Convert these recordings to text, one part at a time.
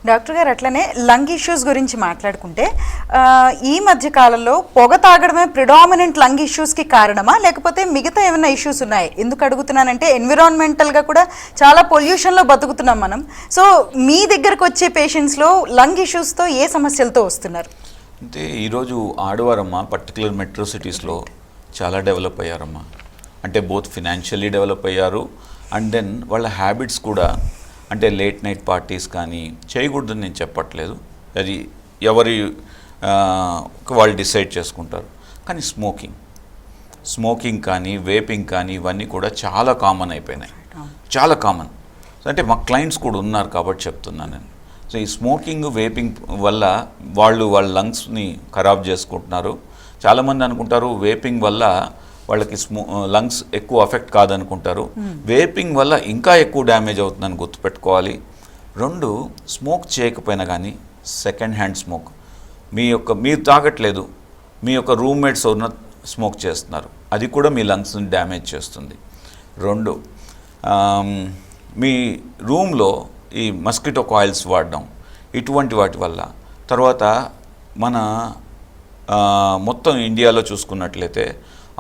Doctor గారు అట్లనే lung issues గురించి మాట్లాడుకుంటే ఈ మధ్య కాలంలో పొగ తాగడమే ప్రిడామినెంట్ లంగ్ ఇష్యూస్కి కారణమా లేకపోతే మిగతా ఏమైనా ఇష్యూస్ ఉన్నాయి? ఎందుకు అడుగుతున్నానంటే ఎన్విరాన్మెంటల్గా కూడా చాలా పొల్యూషన్లో బతుకుతున్నాం మనం. సో మీ దగ్గరకు వచ్చే పేషెంట్స్లో లంగ్ ఇష్యూస్తో ఏ సమస్యలతో వస్తున్నారు? అంటే ఈరోజు ఆడవారమ్మా పర్టికులర్ మెట్రో సిటీస్లో చాలా డెవలప్ అయ్యారమ్మా. అంటే బోత్ ఫినాన్షియల్లీ డెవలప్ అయ్యారు అండ్ దెన్ వాళ్ళ హ్యాబిట్స్ కూడా, అంటే లేట్ నైట్ పార్టీస్ కానీ చేయకూడదని నేను చెప్పట్లేదు, అది ఎవరి వాళ్ళు డిసైడ్ చేసుకుంటారు. కానీ స్మోకింగ్ కానీ వేపింగ్ కానీ ఇవన్నీ కూడా చాలా కామన్ అయిపోయినాయి, చాలా కామన్. అంటే మా క్లయింట్స్ కూడా ఉన్నారు కాబట్టి చెప్తున్నాను నేను. సో ఈ స్మోకింగ్ వేపింగ్ వల్ల వాళ్ళ లంగ్స్ని ఖరాబ్ చేసుకుంటున్నారు. చాలామంది అనుకుంటారు వేపింగ్ వల్ల వాళ్ళకి లంగ్స్ ఎక్కువ అఫెక్ట్ కాదనుకుంటారు. వేపింగ్ వల్ల ఇంకా ఎక్కువ డ్యామేజ్ అవుతుందని గుర్తుపెట్టుకోవాలి. రెండు, స్మోక్ చేయకపోయినా కానీ సెకండ్ హ్యాండ్ స్మోక్, మీరు తాగట్లేదు, మీ యొక్క రూమ్మేట్స్ ఉన్న స్మోక్ చేస్తున్నారు, అది కూడా మీ లంగ్స్ని డ్యామేజ్ చేస్తుంది. రెండు, మీ రూమ్లో ఈ మస్కిటో కాయిల్స్ వాడడం, ఇటువంటి వాటి వల్ల. తర్వాత మన మొత్తం ఇండియాలో చూసుకున్నట్లయితే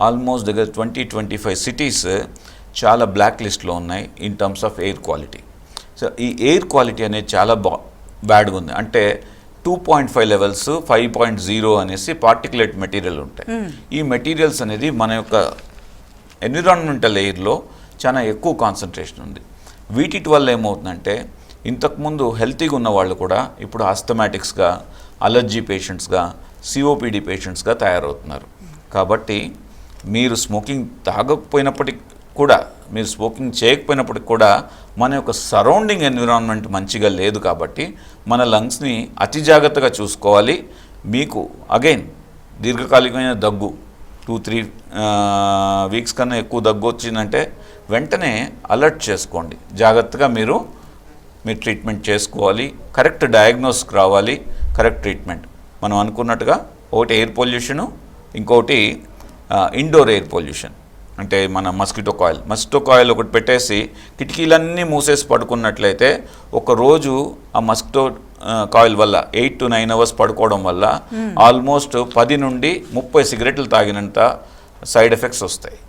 ఆల్మోస్ట్ దగ్గర 20-25 సిటీస్ చాలా బ్లాక్ లిస్ట్లో ఉన్నాయి in terms of air quality. So ఈ ఎయిర్ క్వాలిటీ అనేది చాలా బ్యాడ్గా ఉంది. అంటే 2.5 లెవెల్స్ 5.0 అనేసి పార్టికులేట్ మెటీరియల్ ఉంటాయి. ఈ మెటీరియల్స్ అనేది మన యొక్క ఎన్విరాన్మెంటల్ ఎయిర్లో చాలా ఎక్కువ కాన్సన్ట్రేషన్ ఉంది. వీటి వల్ల ఏమవుతుందంటే ఇంతకుముందు హెల్తీగా ఉన్న వాళ్ళు కూడా ఇప్పుడు ఆస్థమాటిక్స్గా, అలర్జీ పేషెంట్స్గా, సిఓపిడి పేషెంట్స్గా తయారవుతున్నారు. కాబట్టి మీరు స్మోకింగ్ తాగకపోయినప్పటికి కూడా, మీరు స్మోకింగ్ చేయకపోయినప్పటికి కూడా మన యొక్క సరౌండింగ్ ఎన్విరాన్మెంట్ మంచిగా లేదు. కాబట్టి మన లంగ్స్ని అతి జాగ్రత్తగా చూసుకోవాలి. మీకు అగైన్ దీర్ఘకాలికమైన దగ్గు 2-3 వీక్స్ కన్నా ఎక్కువ దగ్గు వచ్చిందంటే వెంటనే అలర్ట్ చేసుకోండి. జాగ్రత్తగా మీరు ట్రీట్మెంట్ చేసుకోవాలి. కరెక్ట్ డయాగ్నోస్కి రావాలి, కరెక్ట్ ట్రీట్మెంట్. మనం అనుకున్నట్టుగా ఒకటి ఎయిర్ పొల్యూషను, ఇంకొకటి ఇండోర్ ఎయిర్ పొల్యూషన్. అంటే మన మస్కిటో కాయిల్ ఒకటి పెట్టేసి కిటికీలన్నీ మూసేసి పడుకున్నట్లయితే ఒకరోజు ఆ మస్కిటో కాయిల్ వల్ల 8 to 9 అవర్స్ పడుకోవడం వల్ల ఆల్మోస్ట్ 10 నుండి 30 సిగరెట్లు తాగినంత సైడ్ ఎఫెక్ట్స్ వస్తాయి.